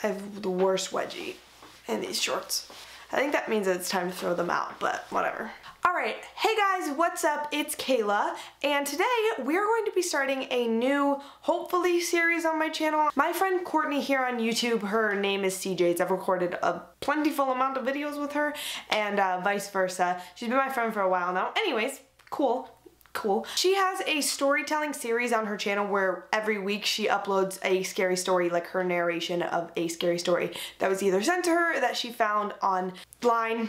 I have the worst wedgie in these shorts. I think that means that it's time to throw them out, but whatever. Alright, hey guys, what's up? It's Kayla, and today we're going to be starting a new, hopefully, series on my channel. My friend Courtney here on YouTube, her name is CJ's. I've recorded a plentiful amount of videos with her, and vice versa. She's been my friend for a while now. Anyways, cool. She has a storytelling series on her channel where every week she uploads a scary story, like her narration of a scary story that was either sent to her or that she found online.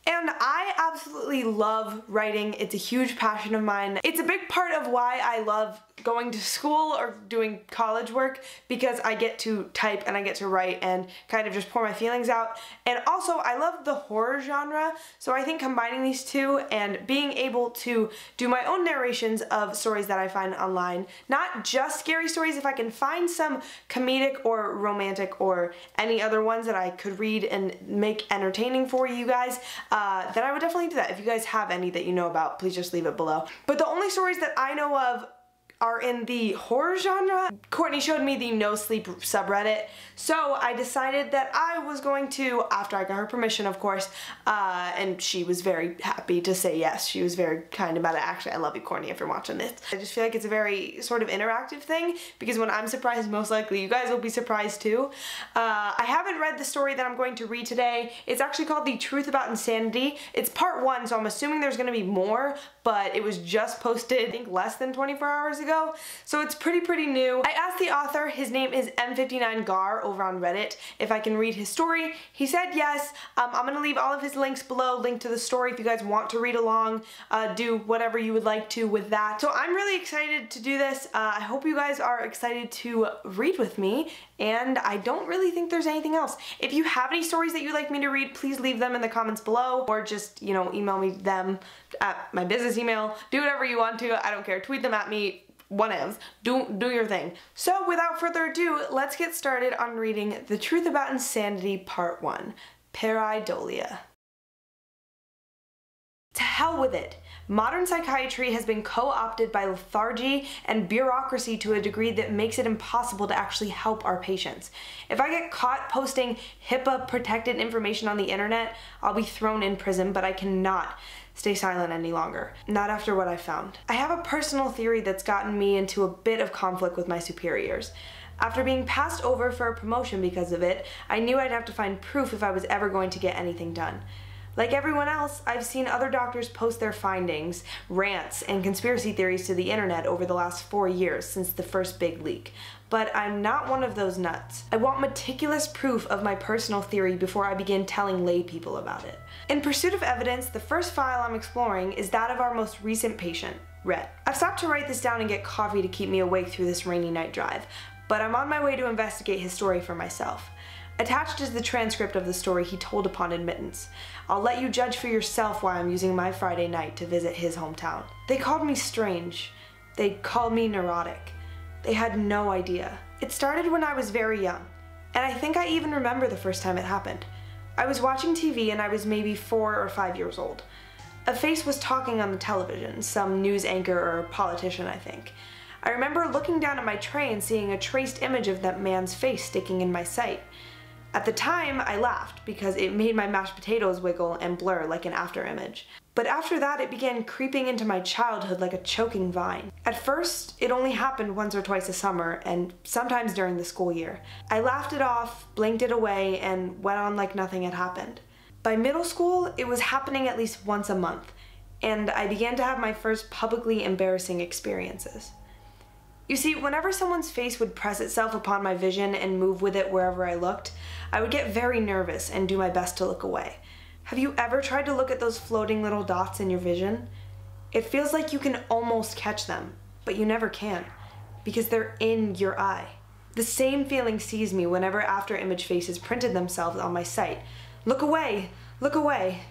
And I absolutely love writing. It's a huge passion of mine. It's a big part of why I love going to school or doing college work, because I get to type and I get to write and kind of just pour my feelings out. And also I love the horror genre, so I think combining these two and being able to do my own narrations of stories that I find online, not just scary stories, if I can find some comedic or romantic or any other ones that I could read and make entertaining for you guys, then I would definitely do that. If you guys have any that you know about, please just leave it below. But the only stories that I know of are in the horror genre. Courtney showed me the No Sleep subreddit, so I decided that I was going to, after I got her permission of course, and she was very happy to say yes. She was very kind about it. Actually, I love you, Courtney, if you're watching this. I just feel like it's a very sort of interactive thing, because when I'm surprised, most likely you guys will be surprised too. I haven't read the story that I'm going to read today. It's actually called The Truth About Insanity. It's part 1, so I'm assuming there's going to be more, but it was just posted, I think, less than 24 hours ago, so it's pretty new. I asked the author, his name is M59Gar over on Reddit, if I can read his story. He said yes. I'm gonna leave all of his links below, link to the story if you guys want to read along, do whatever you would like to with that. So I'm really excited to do this. I hope you guys are excited to read with me, and I don't really think there's anything else. If you have any stories that you'd like me to read, please leave them in the comments below, or just, you know, email me them at my business email. Do whatever you want to, I don't care. Tweet them at me, whatevs. Do your thing. So without further ado, let's get started on reading The Truth About Insanity Part 1, Pareidolia. To hell with it. Modern psychiatry has been co-opted by lethargy and bureaucracy to a degree that makes it impossible to actually help our patients. If I get caught posting HIPAA-protected information on the internet, I'll be thrown in prison, but I cannot stay silent any longer. Not after what I found. I have a personal theory that's gotten me into a bit of conflict with my superiors. After being passed over for a promotion because of it, I knew I'd have to find proof if I was ever going to get anything done. Like everyone else, I've seen other doctors post their findings, rants, and conspiracy theories to the internet over the last 4 years since the first big leak. But I'm not one of those nuts. I want meticulous proof of my personal theory before I begin telling lay people about it. In pursuit of evidence, the first file I'm exploring is that of our most recent patient, Rhett. I've stopped to write this down and get coffee to keep me awake through this rainy night drive, but I'm on my way to investigate his story for myself. Attached is the transcript of the story he told upon admittance. I'll let you judge for yourself why I'm using my Friday night to visit his hometown. They called me strange. They called me neurotic. They had no idea. It started when I was very young, and I think I even remember the first time it happened. I was watching TV and I was maybe 4 or 5 years old. A face was talking on the television, some news anchor or politician, I think. I remember looking down at my tray and seeing a traced image of that man's face sticking in my sight. At the time, I laughed because it made my mashed potatoes wiggle and blur like an after image. But after that, it began creeping into my childhood like a choking vine. At first, it only happened once or twice a summer, and sometimes during the school year. I laughed it off, blinked it away, and went on like nothing had happened. By middle school, it was happening at least once a month, and I began to have my first publicly embarrassing experiences. You see, whenever someone's face would press itself upon my vision and move with it wherever I looked, I would get very nervous and do my best to look away. Have you ever tried to look at those floating little dots in your vision? It feels like you can almost catch them, but you never can, because they're in your eye. The same feeling seized me whenever after-image faces printed themselves on my sight. Look away! Look away!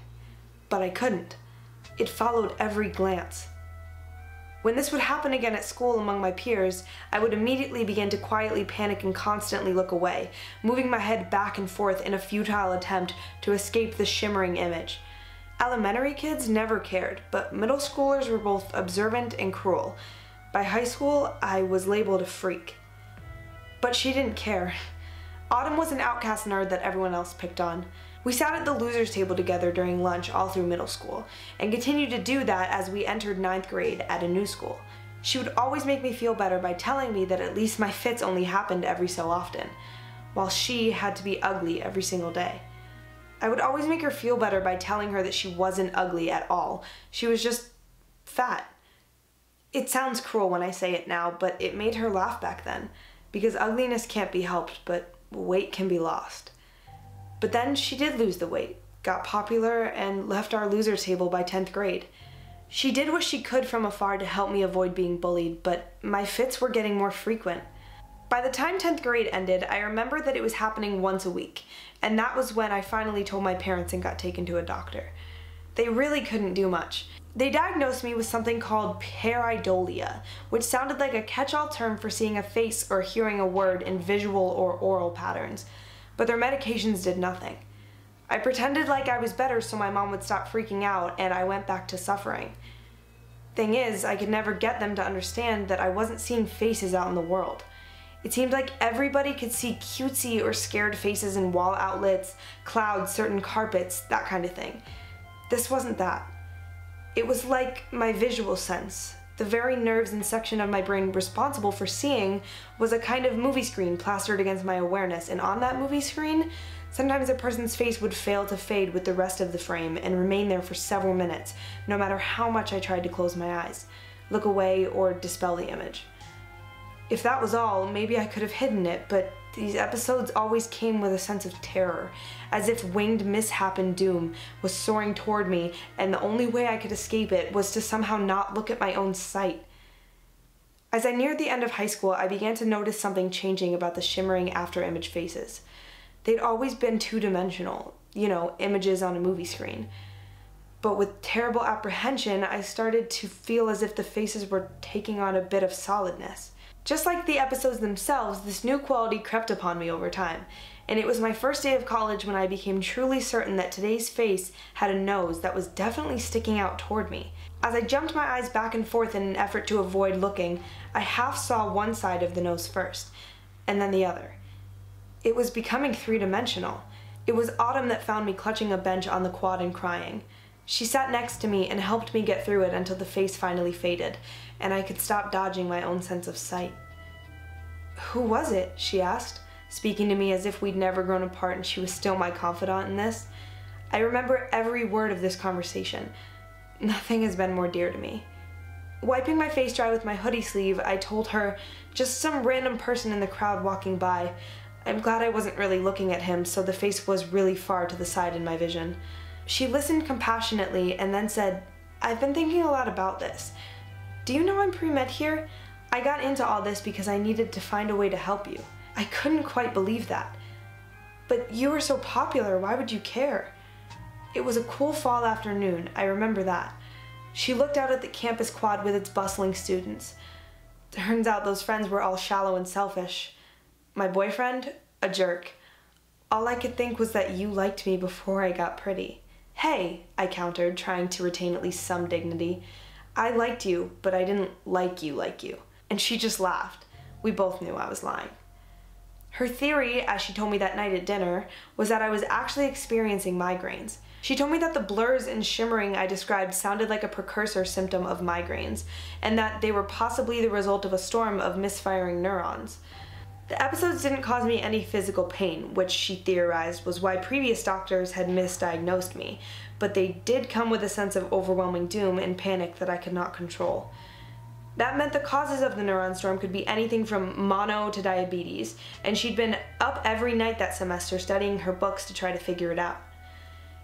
But I couldn't. It followed every glance. When this would happen again at school among my peers, I would immediately begin to quietly panic and constantly look away, moving my head back and forth in a futile attempt to escape the shimmering image. Elementary kids never cared, but middle schoolers were both observant and cruel. By high school, I was labeled a freak. But she didn't care. Autumn was an outcast nerd that everyone else picked on. We sat at the losers table together during lunch all through middle school, and continued to do that as we entered 9th grade at a new school. She would always make me feel better by telling me that at least my fits only happened every so often, while she had to be ugly every single day. I would always make her feel better by telling her that she wasn't ugly at all. She was just fat. It sounds cruel when I say it now, but it made her laugh back then, because ugliness can't be helped, but weight can be lost. But then she did lose the weight, got popular, and left our loser table by 10th grade. She did what she could from afar to help me avoid being bullied, but my fits were getting more frequent. By the time 10th grade ended, I remember that it was happening once a week, and that was when I finally told my parents and got taken to a doctor. They really couldn't do much. They diagnosed me with something called Pareidolia, which sounded like a catch-all term for seeing a face or hearing a word in visual or oral patterns, but their medications did nothing. I pretended like I was better so my mom would stop freaking out, and I went back to suffering. Thing is, I could never get them to understand that I wasn't seeing faces out in the world. It seemed like everybody could see cutesy or scared faces in wall outlets, clouds, certain carpets, that kind of thing. This wasn't that. It was like my visual sense. The very nerves and section of my brain responsible for seeing was a kind of movie screen plastered against my awareness, and on that movie screen, sometimes a person's face would fail to fade with the rest of the frame and remain there for several minutes, no matter how much I tried to close my eyes, look away, or dispel the image. If that was all, maybe I could have hidden it, but these episodes always came with a sense of terror, as if winged mishap and doom was soaring toward me, and the only way I could escape it was to somehow not look at my own sight. As I neared the end of high school, I began to notice something changing about the shimmering after-image faces. They'd always been two-dimensional, images on a movie screen. But with terrible apprehension, I started to feel as if the faces were taking on a bit of solidness. Just like the episodes themselves, this new quality crept upon me over time, and it was my first day of college when I became truly certain that today's face had a nose that was definitely sticking out toward me. As I jumped my eyes back and forth in an effort to avoid looking, I half saw one side of the nose first, and then the other. It was becoming three-dimensional. It was Autumn that found me clutching a bench on the quad and crying. She sat next to me and helped me get through it until the face finally faded, and I could stop dodging my own sense of sight. "Who was it?" she asked, speaking to me as if we'd never grown apart and she was still my confidant in this. I remember every word of this conversation. Nothing has been more dear to me. Wiping my face dry with my hoodie sleeve, I told her, just some random person in the crowd walking by. I'm glad I wasn't really looking at him, so the face was really far to the side in my vision. She listened compassionately and then said, "I've been thinking a lot about this. Do you know I'm pre-med here? I got into all this because I needed to find a way to help you." I couldn't quite believe that. "But you were so popular, why would you care?" It was a cool fall afternoon, I remember that. She looked out at the campus quad with its bustling students. Turns out those friends were all shallow and selfish. My boyfriend? A jerk. All I could think was that you liked me before I got pretty. "Hey," I countered, trying to retain at least some dignity. "I liked you, but I didn't like you. And she just laughed. We both knew I was lying. Her theory, as she told me that night at dinner, was that I was actually experiencing migraines. She told me that the blurs and shimmering I described sounded like a precursor symptom of migraines, and that they were possibly the result of a storm of misfiring neurons. The episodes didn't cause me any physical pain, which she theorized was why previous doctors had misdiagnosed me, but they did come with a sense of overwhelming doom and panic that I could not control. That meant the causes of the neuron storm could be anything from mono to diabetes, and she'd been up every night that semester studying her books to try to figure it out.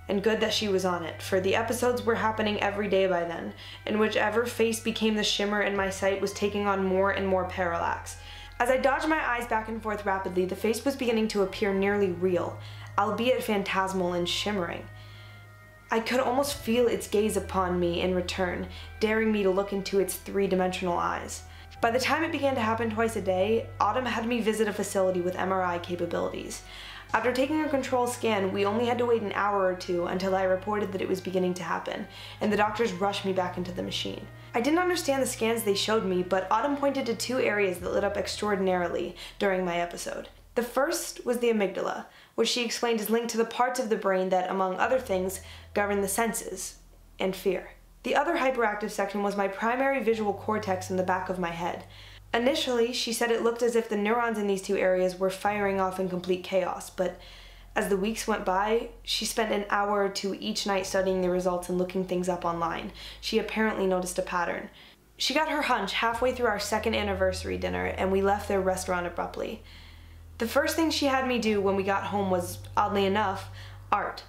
And good that she was on it, for the episodes were happening every day by then, and whichever face became the shimmer in my sight was taking on more and more parallax. As I dodged my eyes back and forth rapidly, the face was beginning to appear nearly real, albeit phantasmal and shimmering. I could almost feel its gaze upon me in return, daring me to look into its three-dimensional eyes. By the time it began to happen twice a day, Autumn had me visit a facility with MRI capabilities. After taking a control scan, we only had to wait an hour or two until I reported that it was beginning to happen, and the doctors rushed me back into the machine. I didn't understand the scans they showed me, but Autumn pointed to two areas that lit up extraordinarily during my episode. The first was the amygdala, which she explained is linked to the parts of the brain that, among other things, govern the senses and fear. The other hyperactive section was my primary visual cortex in the back of my head. Initially, she said it looked as if the neurons in these two areas were firing off in complete chaos, but as the weeks went by, she spent an hour or two each night studying the results and looking things up online. She apparently noticed a pattern. She got her hunch halfway through our second anniversary dinner, and we left their restaurant abruptly. The first thing she had me do when we got home was, oddly enough, art.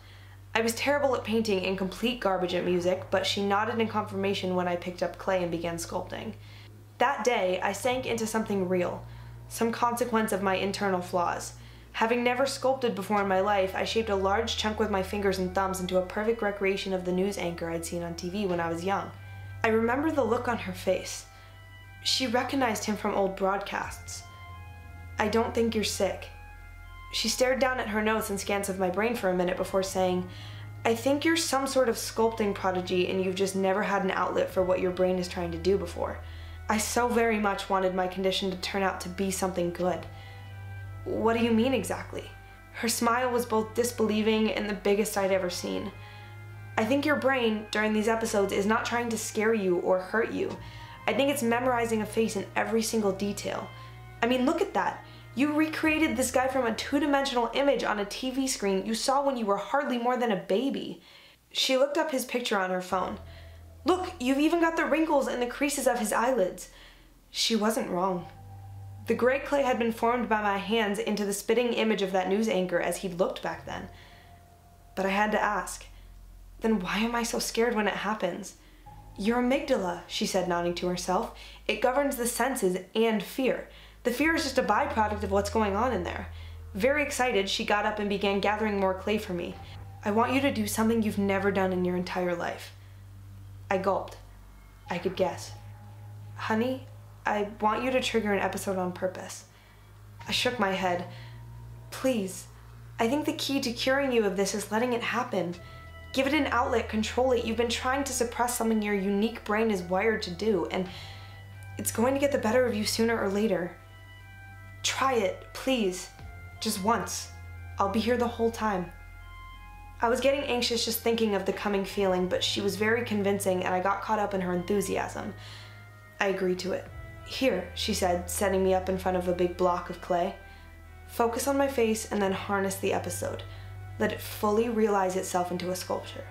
I was terrible at painting and complete garbage at music, but she nodded in confirmation when I picked up clay and began sculpting. That day, I sank into something real, some consequence of my internal flaws. Having never sculpted before in my life, I shaped a large chunk with my fingers and thumbs into a perfect recreation of the news anchor I'd seen on TV when I was young. I remember the look on her face. She recognized him from old broadcasts. "I don't think you're sick." She stared down at her notes and scans of my brain for a minute before saying, "I think you're some sort of sculpting prodigy and you've just never had an outlet for what your brain is trying to do before." I so very much wanted my condition to turn out to be something good. "What do you mean exactly?" Her smile was both disbelieving and the biggest I'd ever seen. "I think your brain, during these episodes, is not trying to scare you or hurt you. I think it's memorizing a face in every single detail. I mean, look at that. You recreated this guy from a two-dimensional image on a TV screen you saw when you were hardly more than a baby." She looked up his picture on her phone. "Look, you've even got the wrinkles and the creases of his eyelids." She wasn't wrong. The gray clay had been formed by my hands into the spitting image of that news anchor as he'd looked back then. But I had to ask, then why am I so scared when it happens? "Your amygdala," she said, nodding to herself. "It governs the senses and fear. The fear is just a byproduct of what's going on in there." Very excited, she got up and began gathering more clay for me. "I want you to do something you've never done in your entire life." I gulped. I could guess. "Honey, I want you to trigger an episode on purpose." I shook my head. "Please, I think the key to curing you of this is letting it happen. Give it an outlet, control it. You've been trying to suppress something your unique brain is wired to do, and it's going to get the better of you sooner or later. Try it, please. Just once. I'll be here the whole time." I was getting anxious just thinking of the coming feeling, but she was very convincing and I got caught up in her enthusiasm. I agreed to it. "Here," she said, setting me up in front of a big block of clay. "Focus on my face and then harness the episode. Let it fully realize itself into a sculpture."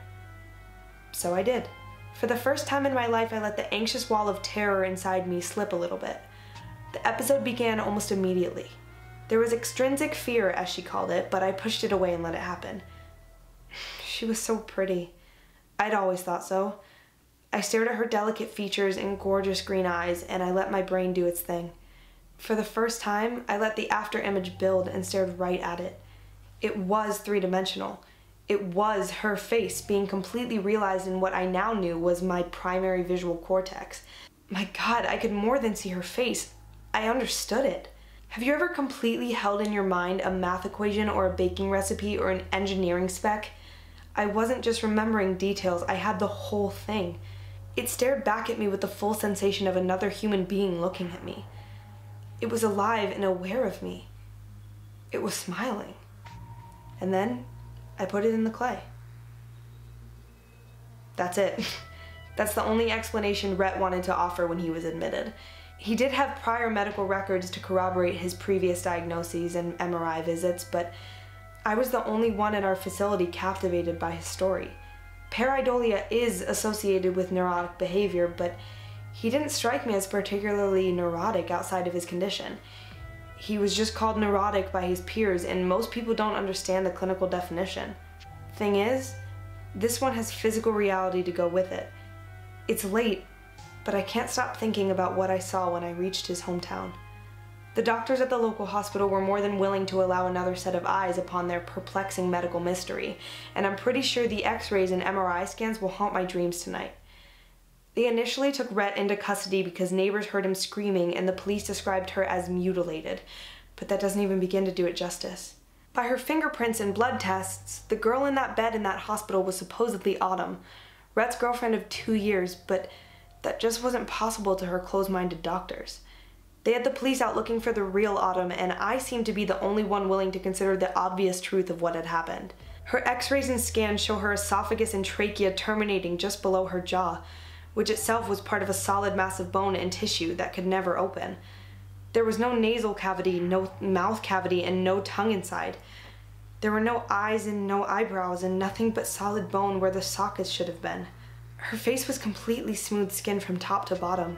So I did. For the first time in my life, I let the anxious wall of terror inside me slip a little bit. The episode began almost immediately. There was extrinsic fear, as she called it, but I pushed it away and let it happen. She was so pretty. I'd always thought so. I stared at her delicate features and gorgeous green eyes, and I let my brain do its thing. For the first time, I let the after image build and stared right at it. It was three-dimensional. It was her face being completely realized in what I now knew was my primary visual cortex. My God, I could more than see her face. I understood it. Have you ever completely held in your mind a math equation or a baking recipe or an engineering spec? I wasn't just remembering details, I had the whole thing. It stared back at me with the full sensation of another human being looking at me. It was alive and aware of me. It was smiling. And then I put it in the clay. That's it. That's the only explanation Rhett wanted to offer when he was admitted. He did have prior medical records to corroborate his previous diagnoses and MRI visits, but I was the only one at our facility captivated by his story. Pareidolia is associated with neurotic behavior, but he didn't strike me as particularly neurotic outside of his condition. He was just called neurotic by his peers, and most people don't understand the clinical definition. Thing is, this one has physical reality to go with it. It's late, but I can't stop thinking about what I saw when I reached his hometown. The doctors at the local hospital were more than willing to allow another set of eyes upon their perplexing medical mystery, and I'm pretty sure the x-rays and MRI scans will haunt my dreams tonight. They initially took Rhett into custody because neighbors heard him screaming and the police described her as mutilated, but that doesn't even begin to do it justice. By her fingerprints and blood tests, the girl in that bed in that hospital was supposedly Autumn, Rhett's girlfriend of 2 years, but that just wasn't possible to her closed-minded doctors. They had the police out looking for the real Autumn, and I seemed to be the only one willing to consider the obvious truth of what had happened. Her x-rays and scans show her esophagus and trachea terminating just below her jaw, which itself was part of a solid mass of bone and tissue that could never open. There was no nasal cavity, no mouth cavity, and no tongue inside. There were no eyes and no eyebrows, and nothing but solid bone where the sockets should have been. Her face was completely smooth skin from top to bottom,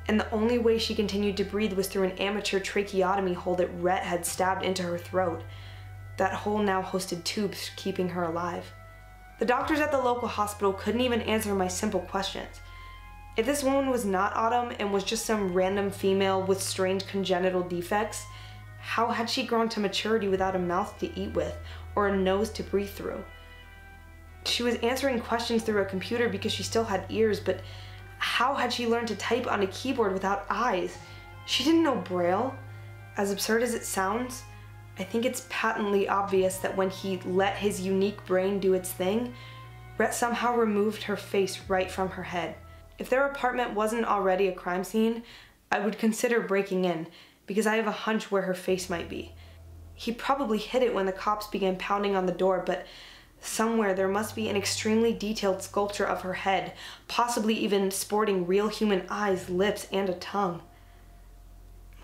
and the only way she continued to breathe was through an amateur tracheotomy hole that Rhett had stabbed into her throat. That hole now hosted tubes keeping her alive. The doctors at the local hospital couldn't even answer my simple questions. If this woman was not Autumn and was just some random female with strange congenital defects, how had she grown to maturity without a mouth to eat with or a nose to breathe through? She was answering questions through a computer because she still had ears, but how had she learned to type on a keyboard without eyes? She didn't know Braille. As absurd as it sounds, I think it's patently obvious that when he let his unique brain do its thing, Rhett somehow removed her face right from her head. If their apartment wasn't already a crime scene, I would consider breaking in, because I have a hunch where her face might be. He probably hid it when the cops began pounding on the door, but somewhere there must be an extremely detailed sculpture of her head, possibly even sporting real human eyes, lips, and a tongue.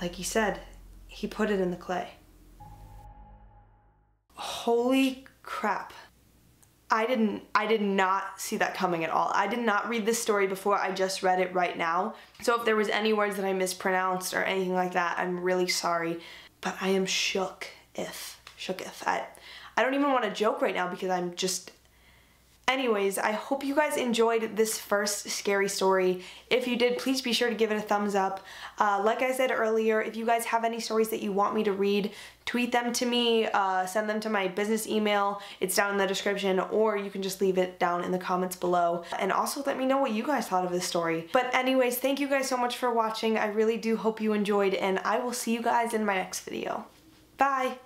Like he said, he put it in the clay. Holy crap. I did not see that coming at all. I did not read this story before. I just read it right now. So if there was any words that I mispronounced or anything like that, I'm really sorry. But I am shook if. I don't even want to joke right now because I'm just... Anyways, I hope you guys enjoyed this first scary story. If you did, please be sure to give it a thumbs up. Like I said earlier, if you guys have any stories that you want me to read, tweet them to me, send them to my business email. It's down in the description, or you can just leave it down in the comments below. And also let me know what you guys thought of this story. But anyways, thank you guys so much for watching. I really do hope you enjoyed, and I will see you guys in my next video. Bye!